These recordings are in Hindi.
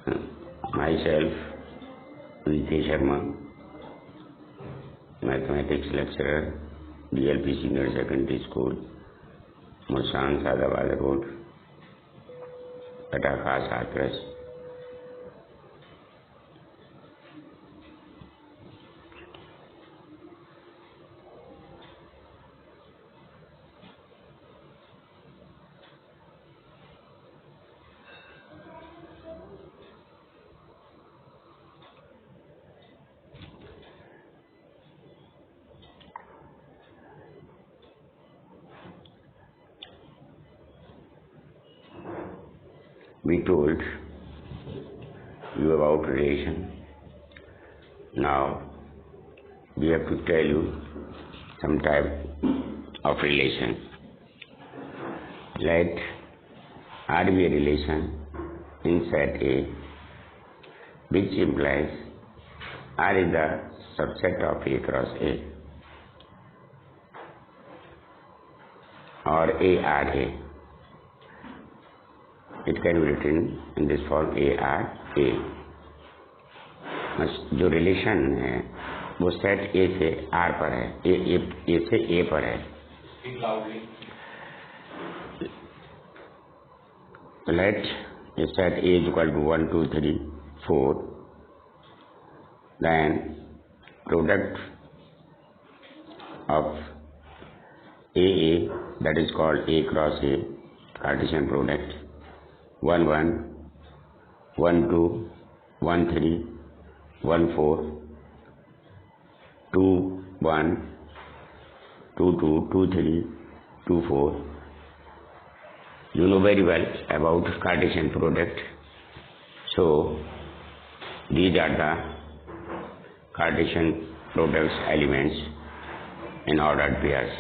Myself, Vijay Sharma, mathematics lecturer, DLP Senior Secondary School, Mulsan Sadawala Road, Pataka Satras. We told you about relation. Now we have to tell you some type of relation. Let R be a relation in set A, which implies R is the subset of A cross A, or ARA. It can be written in this form ARA. जो रिलेशन है वो सेट ए से आर पर है, ए से ए पर है. Let a set A is equal to 1, 2, 3, 4. Then product of AA, that is called A cross A, Cartesian product. 1, 1, 1, 2, 1, 3, 1, 4, 2, 1, 2, 2, 2, 3, 2, 4. You know very well about Cartesian product. So these are the Cartesian products elements in ordered pairs.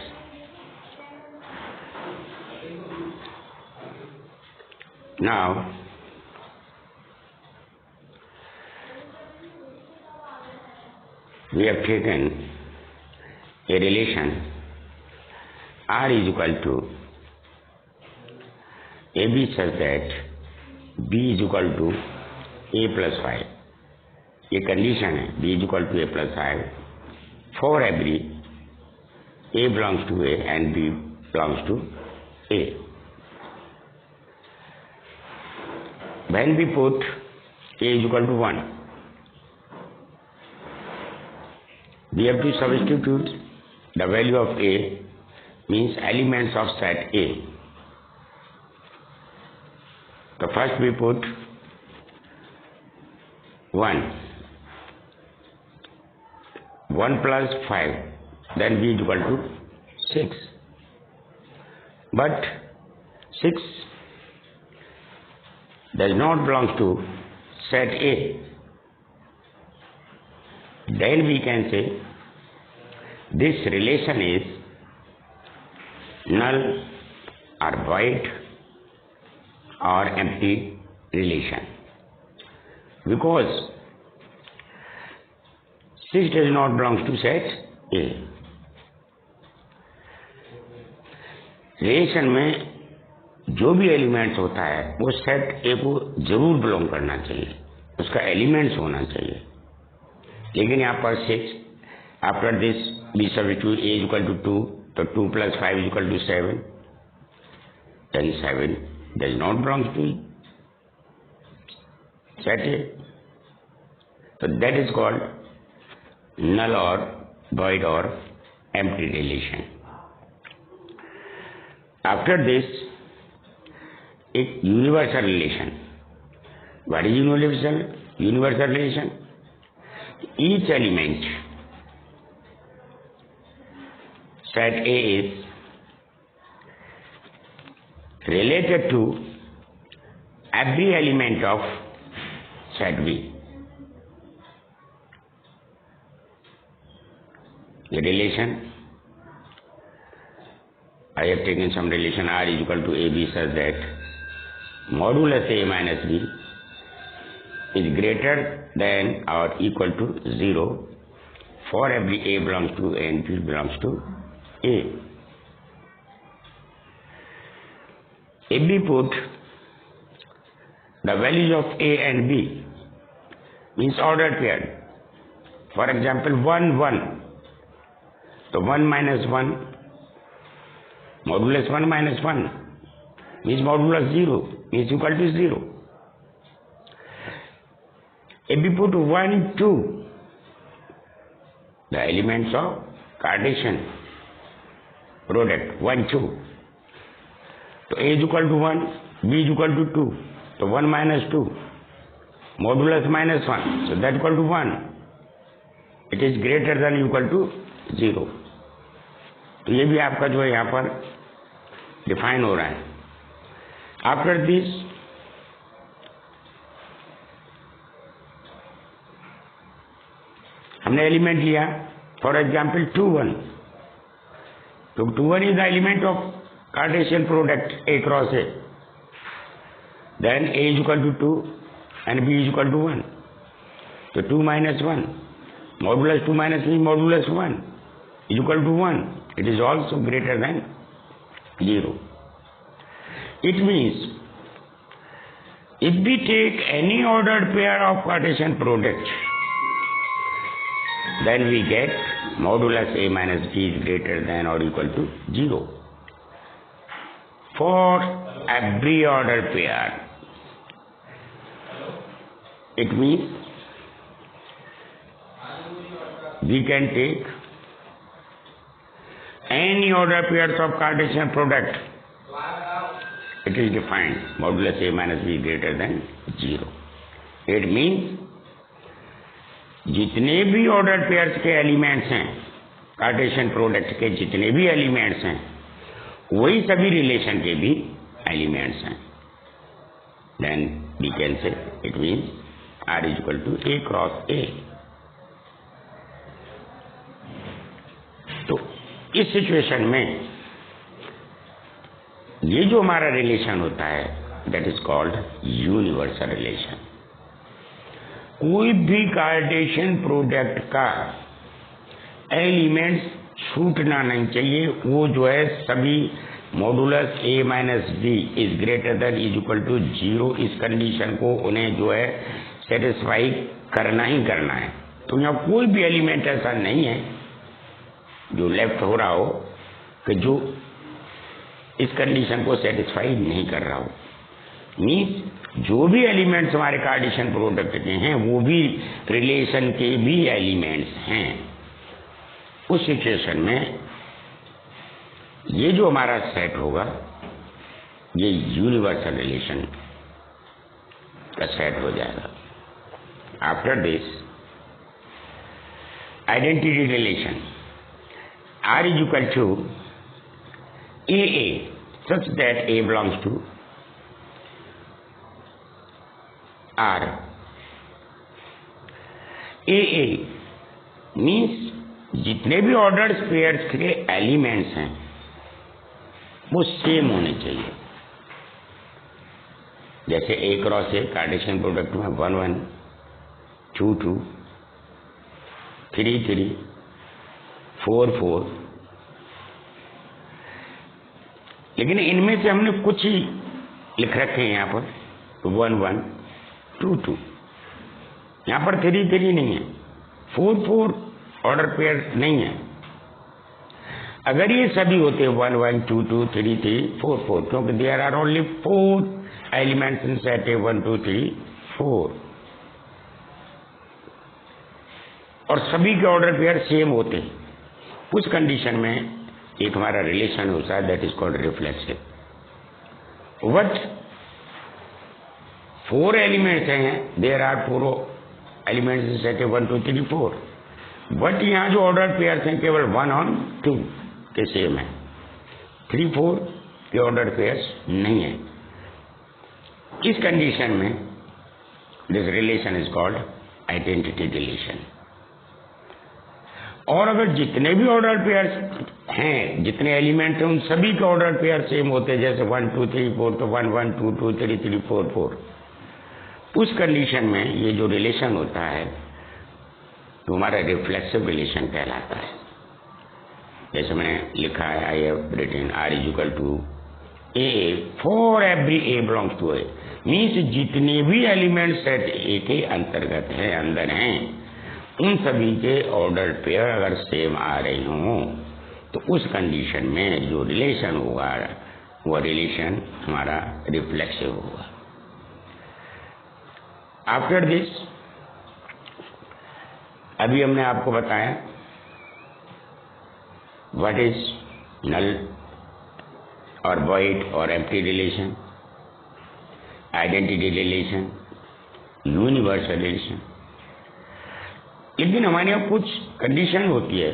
Now we have taken a relation R is equal to AB such that B is equal to A plus 5. ये condition है B is equal to A plus 5 for every A belongs to A and B belongs to A. When we put A is equal to 1, we have to substitute the value of A, means elements of set A. So first we put 1 plus 5, then B is equal to 6. But 6 does not belong to set A. Then we can say this relation is null or void or empty relation, because 6 does not belong to set A. Relation में जो भी एलिमेंट्स होता है वो सेट ए को जरूर बिलोंग करना चाहिए, उसका एलिमेंट्स होना चाहिए. लेकिन यहाँ पर 6, after this B substitute a equal to 2, तो 2 plus 5 is equal to 7. Then 7 does not belong to set A. So that is called null or void or empty relation. After this, a universal relation. What is universal relation? Each element set A is related to every element of set B. The relation, I have taken some relation R is equal to AB such that modulus A minus B is greater than or equal to 0 for every A belongs to A and B belongs to A. If we put the values of A and B means ordered pair. For example, 1 1, so 1 minus 1, modulus 1 minus 1 means modulus 0 means equal to 0. If we put 1 2, the elements of Cartesian product 1 2, so A is equal to 1, B is equal to 2, so 1 minus 2, modulus minus 1, so that equal to 1. It is greater than equal to 0. तो ये भी आपका जो है यहाँ पर डिफाइन हो रहा है. आफ्टर दिस हमने एलिमेंट लिया, फॉर एग्जाम्पल 2 1, तो 2 1 is the element of Cartesian product A cross A. Then A is equal to 2 and B is equal to 1, तो 2 minus 1, modulus 2 minus 3, modulus 1 is equal to 1. It is also greater than 0. It means if we take any ordered pair of Cartesian product, then we get modulus A minus B is greater than or equal to 0 for every ordered pair. It means we can take any ordered pairs of Cartesian product. It is defined modulus A minus B greater than 0. It means जितने भी ऑर्डर पेयर्स के एलिमेंट्स हैं, कार्टेशियन प्रोडक्ट के जितने भी एलिमेंट्स हैं, वही सभी रिलेशन के भी एलिमेंट्स हैं. Then we can say it means R is equal to A cross A. तो इस सिचुएशन में ये जो हमारा रिलेशन होता है that is called universal relation. कोई भी कार्टेशियन प्रोडक्ट का एलिमेंट्स छूटना नहीं चाहिए. वो जो है सभी modulus A minus B is greater than is equal to 0, इस कंडीशन को उन्हें जो है सेटिस्फाई करना ही करना है. तो यहाँ कोई भी एलिमेंट ऐसा नहीं है जो लेफ्ट हो रहा हो कि जो इस कंडीशन को सेटिस्फाई नहीं कर रहा हो. मीन्स जो भी एलिमेंट्स हमारे कार्टेशियन प्रोडक्ट के हैं वो भी रिलेशन के भी एलिमेंट्स हैं. उस सिचुएशन में ये जो हमारा सेट होगा ये यूनिवर्सल रिलेशन का सेट हो जाएगा. After this identity relation R is equal to AA such that A belongs to R. AA means जितने भी ऑर्डर्ड पेयर्स के एलिमेंट्स हैं वो सेम होने चाहिए. जैसे A cross A Cartesian product में 1 1, 2 2, 3 3, 4 4, लेकिन इनमें से हमने कुछ ही लिख रखे हैं यहाँ पर. 1 1, 2 2, यहाँ पर 3 3 नहीं है, 4 4 ऑर्डर पेयर नहीं है. अगर ये सभी होते 1 1, 2 2, 3 3, 4 4, क्योंकि there are only 4 elements in set 1 2 3 4, और सभी के ऑर्डर पेयर सेम होते हैं. उस कंडीशन में एक हमारा रिलेशन होता है that is called reflexive. What 4 elements हैं, there are 4 elements in set 1 2 3 4, but यहाँ जो ऑर्डर पेयर्स हैं केवल 1 और 2 के सेम है. 3 4 के ऑर्डर पेयर्स नहीं है. इस कंडीशन में this relation is called identity relation. और अगर जितने भी ऑर्डर पेयर्स हैं, जितने एलिमेंट हैं, उन सभी के ऑर्डर पेयर सेम होते हैं, जैसे 1 2 3 4, तो 1 1 2 2 3 3 4 4, उस कंडीशन में ये जो रिलेशन होता है तो हमारा रिफ्लेक्सिव रिलेशन कहलाता है. जैसे मैंने लिखा है, I have written R is equal to a for every a belongs to a, means जितने भी एलिमेंट सेट ए के अंतर्गत है, अंदर हैं, उन सभी के ऑर्डर पेयर अगर सेम आ रहे हों तो उस कंडीशन में जो रिलेशन होगा वो रिलेशन हमारा रिफ्लेक्सिव होगा। आफ्टर दिस, अभी हमने आपको बताया व्हाट इज नल और वॉइड और empty relation, identity relation, universal relation. लेकिन हमारे यहाँ कुछ कंडीशन होती है।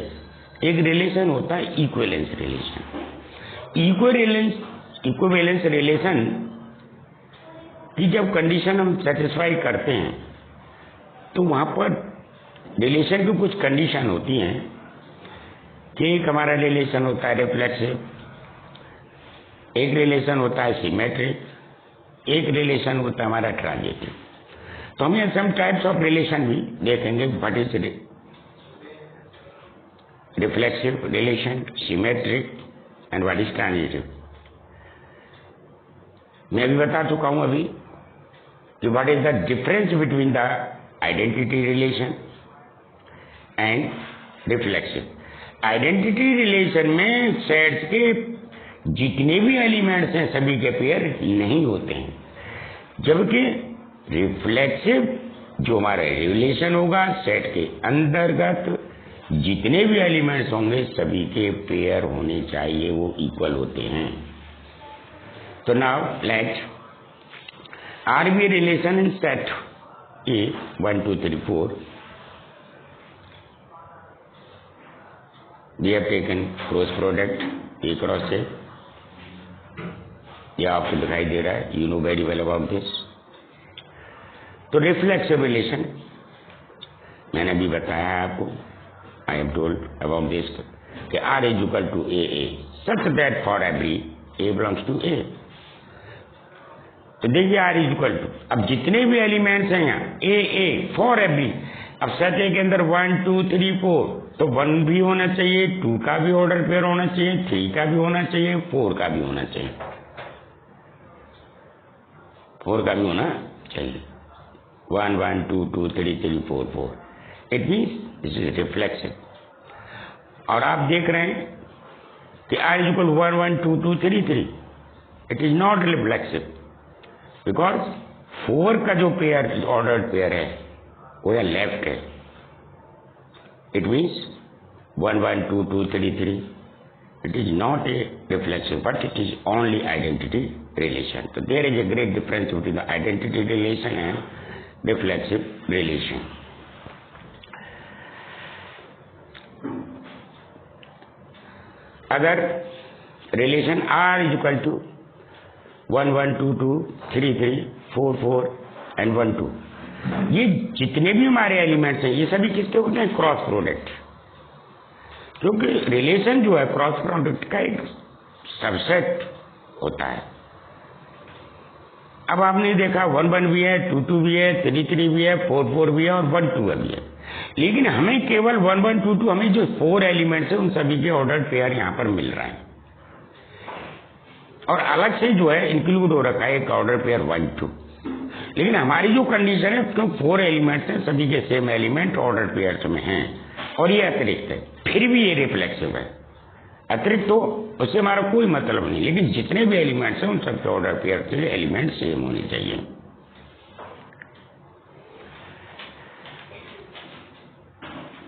एक रिलेशन होता है इक्विवेलेंस रिलेशन। इक्विवेलेंस रिलेशन की जब कंडीशन हम सेटिस्फाई करते हैं तो वहां पर रिलेशन की कुछ कंडीशन होती हैं कि एक हमारा रिलेशन होता है रिफ्लेक्सिव, एक रिलेशन होता है सिमेट्रिक, एक रिलेशन होता है हमारा ट्रांजिटिव। तो हम सम टाइप्स ऑफ रिलेशन भी देखेंगे, what is reflexive relation, symmetric and what is transitive. मैं भी बता चुका हूं अभी कि what is the difference between the identity relation and reflexive. Identity relation में सेट्स के जितने भी एलिमेंट्स हैं सभी के पेयर नहीं होते हैं, जबकि रिफ्लेक्सिव जो हमारा रिलेशन होगा सेट के अंतर्गत जितने भी एलिमेंट्स होंगे सभी के पेयर होने चाहिए, वो इक्वल होते हैं। तो now let R be relation in set A 1 2 3 4 we have taken cross product A cross A, यह आपको दिखाई दे रहा है, you know very well about this. तो रिफ्लेक्सिव रिलेशन मैंने भी बताया है आपको, I am told about this कि R is equal to a a such that for every a belongs to A. तो देखिए आर इज इक्वल टू, अब जितने भी एलिमेंट्स हैं यहाँ ए ए फॉर एवरी, अब सेट ए के अंदर 1 2 3 4, तो 1 भी होना चाहिए, 2 का भी ऑर्डर पेयर होना चाहिए, 3 का भी होना चाहिए, 4 का भी होना चाहिए, 4 का भी होना चाहिए। 1 1 2 2 3 3 4 4, it means this is reflexive. और आप देख रहे हैं कि R is equal 1 1 2 2 3 3, it is not reflexive because 4 का जो पेयर ऑर्डर पेयर है वो है लेफ्ट है। It means 1 1 2 2 3 3, it is not a reflection but it is only identity relation. So there is a great difference between the identity relation and reflexive relation. अगर relation R is equal to 1 1 2 2 3 3 4 4 and 1 2, ये जितने भी हमारे एलिमेंट्स हैं ये सभी किसके होते हैं? Cross product. क्योंकि रिलेशन जो है क्रॉस प्रोडक्ट का एक सबसेट होता है। अब आपने देखा 1 1 भी है, 2 2 भी है, 3 3 भी है, 4 4 भी है और 1 2 भी है, लेकिन हमें केवल 1 1 2 2 हमें जो 4 एलिमेंट्स है उन सभी के ऑर्डर पेयर यहाँ पर मिल रहे हैं और अलग से जो है इंक्लूड हो रखा है एक ऑर्डर पेयर 1 2। लेकिन हमारी जो कंडीशन है क्यों 4 एलिमेंट्स हैं, सभी के सेम एलिमेंट ऑर्डर पेयर्स में हैं और ये अतिरिक्त है, फिर भी ये रिफ्लेक्सिव है। अतिरिक्त तो उससे हमारा कोई मतलब नहीं, लेकिन जितने भी एलिमेंट्स हैं उन सबके ऑर्डर पेयर के एलिमेंट सेम होने चाहिए।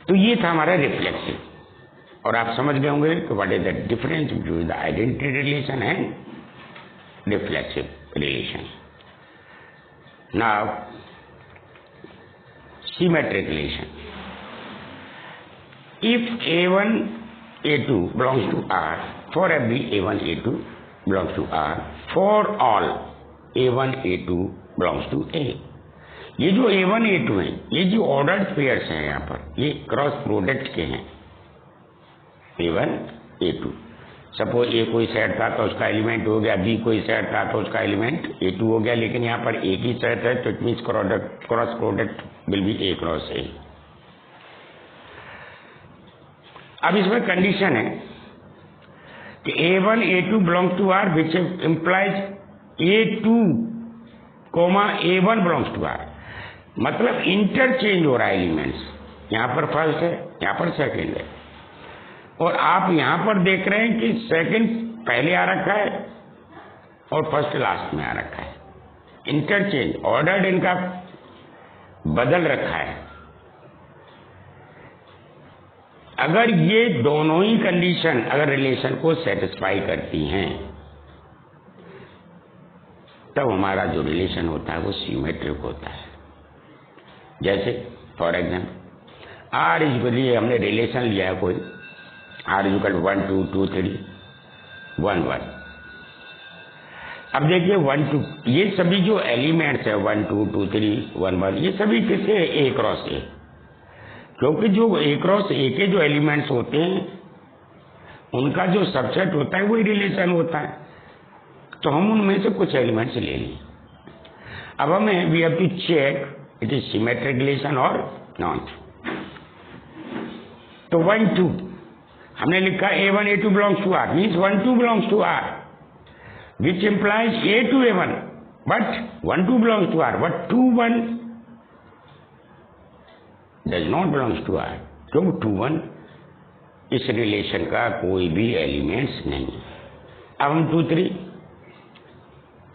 तो ये था हमारा रिफ्लेक्सिव, और आप समझ गए होंगे कि what is the difference between the identity relation and reflexive relation. Now symmetric relation, if A1 A2 belongs to R, for every A1 A2 belongs to R, for all A1 A2 belongs to A। ये जो A1 A2 हैं ये जो ऑर्डर्ड पेयर्स हैं यहाँ पर ये क्रॉस प्रोडक्ट के हैं। A1 A2, सपोज ए कोई सेट था तो उसका एलिमेंट हो गया, बी कोई सेट था तो उसका एलिमेंट A2 हो गया, लेकिन यहाँ पर एक ही सेट है तो it means cross product will be A cross A। अब इसमें कंडीशन है कि A1 A2 belongs to R which implies A2 A1 belongs to R, मतलब इंटरचेंज हो रहा है एलिमेंट्स, यहाँ पर फर्स्ट है, यहाँ पर सेकंड है, और आप यहाँ पर देख रहे हैं कि सेकंड पहले आ रखा है और फर्स्ट लास्ट में आ रखा है। इंटरचेंज, ऑर्डर इनका बदल रखा है। अगर ये दोनों ही कंडीशन अगर रिलेशन को सेटिस्फाई करती हैं, तब हमारा जो रिलेशन होता है वो सिमेट्रिक होता है। जैसे फॉर एग्जाम्पल आर इक्वल, हमने रिलेशन लिया है कोई, आर इक्वल 1 2 2 3 1 1। अब देखिए 1 2, ये सभी जो एलिमेंट्स है 1 2 2 3 1 1, ये सभी किससे ए क्रॉस ए, क्योंकि जो ए क्रॉस ए के जो एलिमेंट्स होते हैं उनका जो सबसेट होता है वही रिलेशन होता है। तो हम उनमें से कुछ एलिमेंट्स ले लिए। अब हमें we have to check it is symmetric relation और नॉट। तो 1 2 हमने लिखा A1 A2 belongs to R, means 1 2 belongs to R, which implies A2 A1, but 1 2 belongs to R, but 2 1 does not belongs to R, क्योंकि 2 1 इस रिलेशन का कोई भी एलिमेंट्स नहीं। अब हम 2 3,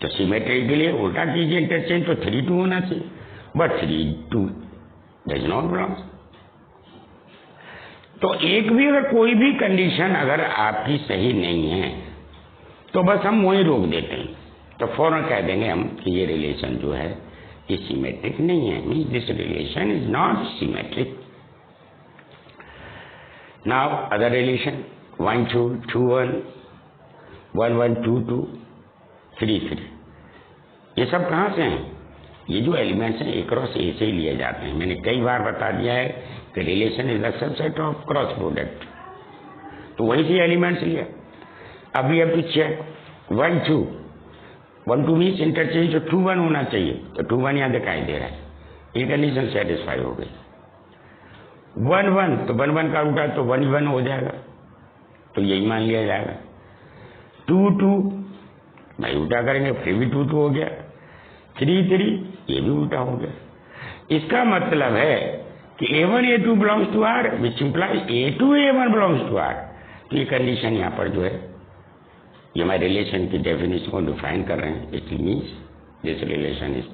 तो सिमेट्री के लिए उल्टा कीजिए इंटरचेंज, तो 3 2 होना चाहिए, बट 3 2 डज नॉट बिलोंग। तो एक भी अगर कोई भी कंडीशन अगर आपकी सही नहीं है तो बस हम वही रोक देते हैं, तो फौरन कह देंगे हम कि ये रिलेशन जो है ये सिमेट्रिक नहीं है, means this relation is not symmetric. Now other relation 1 2 2 1 1 1 2 2 3 3, ये सब कहाँ से हैं? ये जो एलिमेंट्स हैं ए क्रॉस ए से ही लिए जाते हैं। मैंने कई बार बता दिया है कि relation is the subset of cross product, तो वही से एलिमेंट्स लिया। अब we have to check 1 2 1 2 means interchange, तो 2 1 होना चाहिए, तो 2 1 यहाँ दिखाई दे रहा है, ये कंडीशन सेटिस्फाई हो गई। 1 1, तो 1 1 का उल्टा तो 1 1 हो जाएगा, तो यही मान लिया जाएगा। 2 2 भाई उल्टा करेंगे फिर भी 2 2 हो गया। 3 3 ये भी उल्टा हो गया। इसका मतलब है कि A1 A2 belongs to R, which implies A2 A1 belongs to R। तो ये कंडीशन यहाँ पर जो है ये हमारे रिलेशन की डेफिनेशन को डिफाइन कर रहे हैं। It means this relation is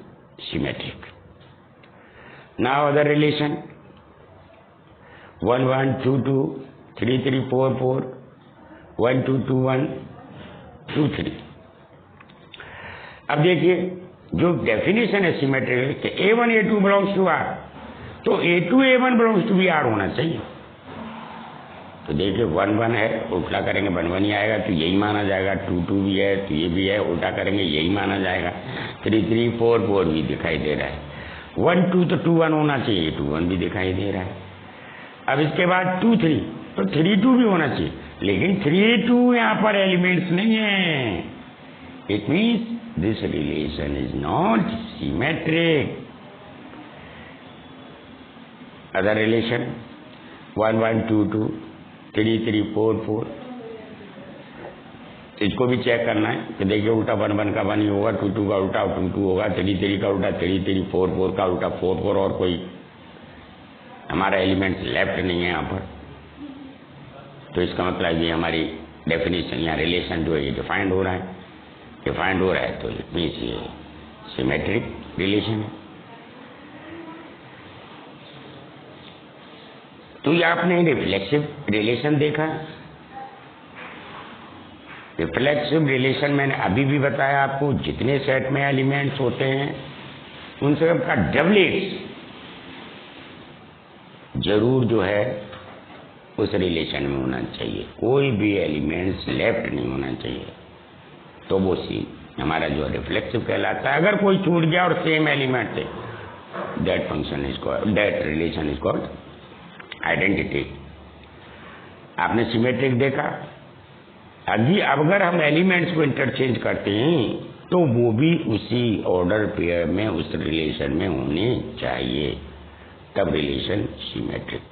symmetric. Now other relation 1 1 2 2 3 3 4 4 1 2 2 1 2 3। अब देखिए जो डेफिनेशन है सिमेट्रिक कि A1 A2 belongs to R, तो A2 A1 belongs to भी R होना चाहिए। तो देखिए 1 1 है, उल्टा करेंगे 1 1 ही आएगा, तो यही माना जाएगा। 2 2 भी है, तो ये भी है, उल्टा करेंगे यही माना जाएगा। 3 3 4 4 भी दिखाई दे रहा है। 1 2 तो 2 1 होना चाहिए, 2 1 भी दिखाई दे रहा है। अब इसके बाद 2 3, तो 3 2 भी होना चाहिए, लेकिन 3 2 यहाँ पर एलिमेंट्स नहीं है। It means this relation is not symmetric. Other relation 1 1 2 2 3 3 4 4, इसको भी चेक करना है कि देखिए उल्टा 1 1 का 1 ही होगा, 2 2 का उल्टा 2 2 होगा, 3 3 का उल्टा 3 3 4 4 का उल्टा 4 4, और कोई हमारा एलिमेंट लेफ्ट नहीं है यहाँ पर। तो इसका मतलब ये हमारी डेफिनेशन या रिलेशन जो है ये डिफाइंड हो रहा है। डिफाइंड हो रहा है तो इट मीन्स ये सिमेट्रिक रिलेशन है। तो ये आपने रिफ्लेक्सिव रिलेशन देखा। रिफ्लेक्सिव रिलेशन मैंने अभी भी बताया आपको, जितने सेट में एलिमेंट्स होते हैं उन सब का डबलेट्स जरूर जो है उस रिलेशन में होना चाहिए, कोई भी एलिमेंट्स लेफ्ट नहीं होना चाहिए, तो वो सी हमारा जो रिफ्लेक्सिव कहलाता है। अगर कोई छूट गया और सेम एलिमेंट थे, that function is called, that relation is called identity. आपने सिमेट्रिक देखा। अभी अगर हम एलिमेंट्स को इंटरचेंज करते हैं तो वो भी उसी ऑर्डर पेयर में उस रिलेशन में होने चाहिए, तब relation symmetric.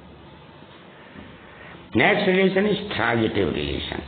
Next relation is transitive relation.